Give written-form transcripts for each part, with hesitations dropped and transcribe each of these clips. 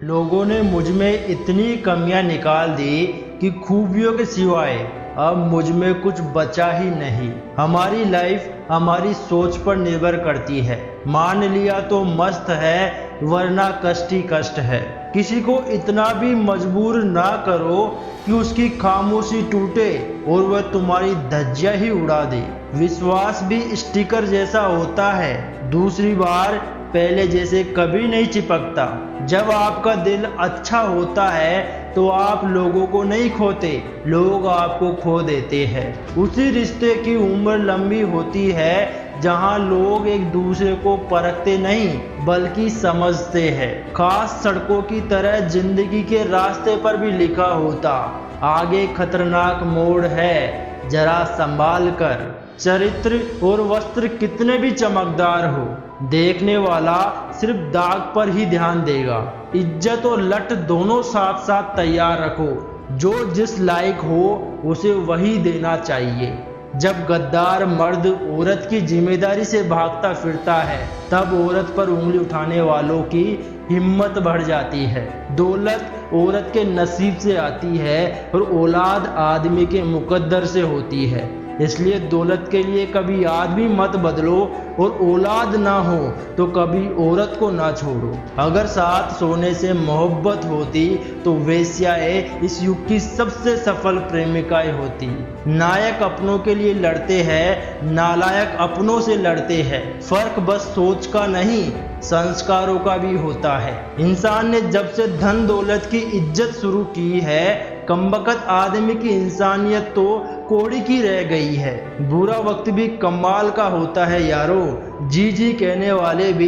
लोगों ने मुझ में इतनी कमियां निकाल दी कि खूबियों के सिवाय अब मुझ में कुछ बचा ही नहीं। हमारी लाइफ हमारी सोच पर निर्भर करती है। मान लिया तो मस्त है, वरना कष्ट ही कष्ट है। किसी को इतना भी मजबूर ना करो कि उसकी खामोशी टूटे और वह तुम्हारी धज्जियां ही उड़ा दे। विश्वास भी स्टिकर जैसा होता है, दूसरी बार पहले जैसे कभी नहीं चिपकता। जब आपका दिल अच्छा होता है तो आप लोगों को नहीं खोते, लोग आपको खो देते हैं। उसी रिश्ते की उम्र लंबी होती है जहां लोग एक दूसरे को परखते नहीं बल्कि समझते हैं। खास सड़कों की तरह जिंदगी के रास्ते पर भी लिखा होता, आगे खतरनाक मोड़ है, जरा संभाल कर। चरित्र और वस्त्र कितने भी चमकदार हो, देखने वाला सिर्फ दाग पर ही ध्यान देगा। इज्जत और लट दोनों साथ साथ तैयार रखो। जो जिस लायक हो उसे वही देना चाहिए। जब गद्दार मर्द औरत की जिम्मेदारी से भागता फिरता है, तब औरत पर उंगली उठाने वालों की हिम्मत बढ़ जाती है। दौलत औरत के नसीब से आती है और औलाद आदमी के मुकद्दर से होती है। इसलिए दौलत के लिए कभी आदमी मत बदलो और औलाद ना हो तो कभी औरत को ना छोड़ो। अगर साथ सोने से मोहब्बत होती तो वेश्याएं इस युग की सबसे सफल प्रेमिकाएं होती। नायक अपनों के लिए लड़ते हैं, नालायक अपनों से लड़ते हैं। फर्क बस सोच का नहीं, संस्कारों का भी होता है। इंसान ने जब से धन दौलत की इज्जत शुरू की है, कमबख्त आदमी की इंसानियत तो कोड़ी की रह गई है। बुरा वक्त भी कमाल का होता है यारो, जी जी कहने वाले भी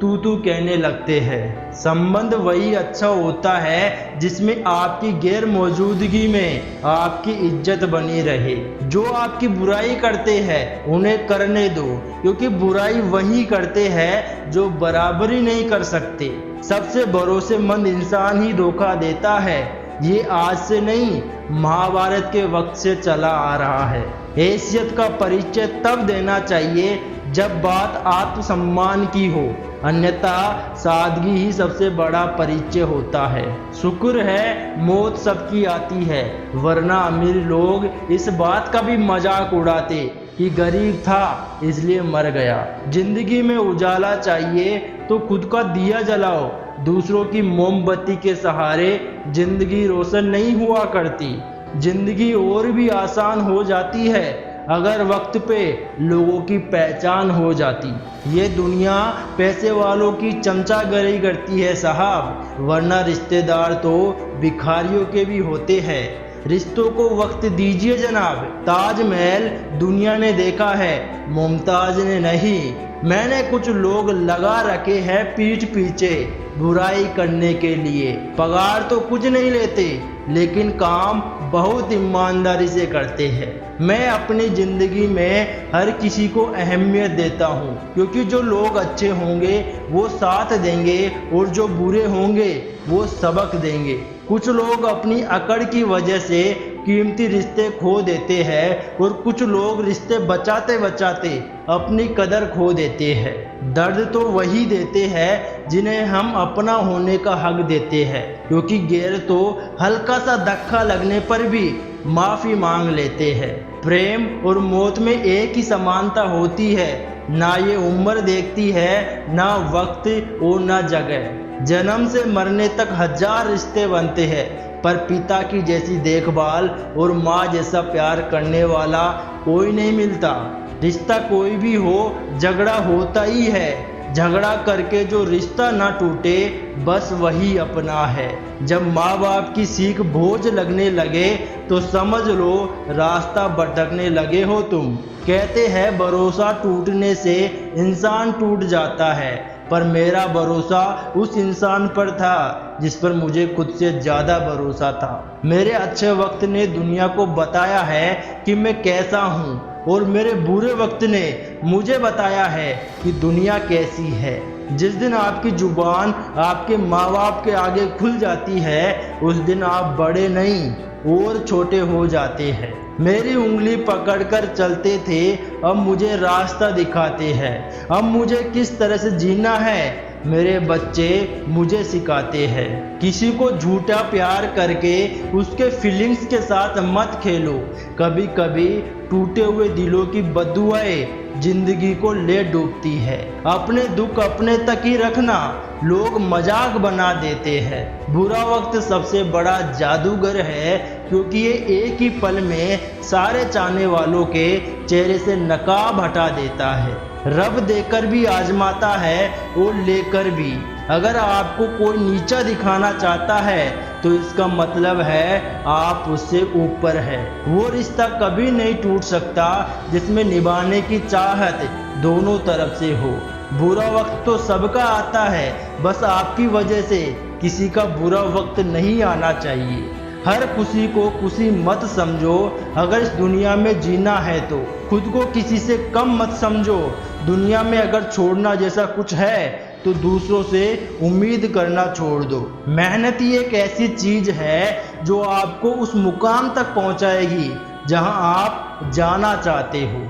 तू तू कहने लगते हैं। संबंध वही अच्छा होता है जिसमें आपकी गैर मौजूदगी में आपकी इज्जत बनी रहे। जो आपकी बुराई करते हैं उन्हें करने दो, क्योंकि बुराई वही करते हैं जो बराबरी नहीं कर सकते। सबसे भरोसेमंद इंसान ही धोखा देता है। ये आज से नहीं, महाभारत के वक्त से चला आ रहा है। हैसियत का परिचय तब देना चाहिए जब बात आत्मसम्मान की हो, अन्यथा सादगी ही सबसे बड़ा परिचय होता है। शुक्र है मौत सबकी आती है, वरना अमीर लोग इस बात का भी मजाक उड़ाते कि गरीब था इसलिए मर गया। जिंदगी में उजाला चाहिए तो खुद का दिया जलाओ, दूसरों की मोमबत्ती के सहारे जिंदगी रोशन नहीं हुआ करती। जिंदगी और भी आसान हो जाती है अगर वक्त पे लोगों की पहचान हो जाती। ये दुनिया पैसे वालों की चमचागिरी करती है साहब, वरना रिश्तेदार तो भिखारियों के भी होते हैं। रिश्तों को वक्त दीजिए जनाब। ताजमहल दुनिया ने देखा है, मुमताज ने नहीं। मैंने कुछ लोग लगा रखे हैं पीठ पीछे बुराई करने के लिए। पगार तो कुछ नहीं लेते, लेकिन काम बहुत ईमानदारी से करते हैं। मैं अपनी ज़िंदगी में हर किसी को अहमियत देता हूँ, क्योंकि जो लोग अच्छे होंगे वो साथ देंगे और जो बुरे होंगे वो सबक देंगे। कुछ लोग अपनी अकड़ की वजह से कीमती रिश्ते खो देते हैं और कुछ लोग रिश्ते बचाते बचाते अपनी कदर खो देते हैं। दर्द तो वही देते हैं जिन्हें हम अपना होने का हक देते हैं, क्योंकि गैर तो हल्का सा धक्का लगने पर भी माफ़ी मांग लेते हैं। प्रेम और मौत में एक ही समानता होती है, ना ये उम्र देखती है, ना वक्त और ना जगह। जन्म से मरने तक हजार रिश्ते बनते हैं, पर पिता की जैसी देखभाल और माँ जैसा प्यार करने वाला कोई नहीं मिलता। रिश्ता कोई भी हो, झगड़ा होता ही है। झगड़ा करके जो रिश्ता ना टूटे बस वही अपना है। जब माँ बाप की सीख बोझ लगने लगे तो समझ लो रास्ता भटकने लगे हो तुम। कहते हैं भरोसा टूटने से इंसान टूट जाता है, पर मेरा भरोसा उस इंसान पर था जिस पर मुझे खुद से ज़्यादा भरोसा था। मेरे अच्छे वक्त ने दुनिया को बताया है कि मैं कैसा हूँ, और मेरे बुरे वक्त ने मुझे बताया है कि दुनिया कैसी है। जिस दिन आपकी जुबान आपके माँ बाप के आगे खुल जाती है, उस दिन आप बड़े नहीं और छोटे हो जाते हैं। मेरी उंगली पकड़कर चलते थे, अब मुझे रास्ता दिखाते हैं। अब मुझे किस तरह से जीना है मेरे बच्चे मुझे सिखाते हैं। किसी को झूठा प्यार करके उसके फीलिंग्स के साथ मत खेलो। कभी कभी टूटे हुए दिलों की बददुआएं जिंदगी को ले डूबती है। अपने दुख अपने तक ही रखना, लोग मजाक बना देते हैं। बुरा वक्त सबसे बड़ा जादूगर है, क्योंकि ये एक ही पल में सारे चाहने वालों के चेहरे से नकाब हटा देता है। रब देकर भी आजमाता है और लेकर भी। अगर आपको कोई नीचा दिखाना चाहता है तो इसका मतलब है आप उससे ऊपर है। वो रिश्ता कभी नहीं टूट सकता जिसमें निभाने की चाहत दोनों तरफ से हो। बुरा वक्त तो सबका आता है, बस आपकी वजह से किसी का बुरा वक्त नहीं आना चाहिए। हर खुशी को खुशी मत समझो। अगर इस दुनिया में जीना है तो खुद को किसी से कम मत समझो। दुनिया में अगर छोड़ना जैसा कुछ है तो दूसरों से उम्मीद करना छोड़ दो। मेहनत ही एक ऐसी चीज है जो आपको उस मुकाम तक पहुंचाएगी जहां आप जाना चाहते हो।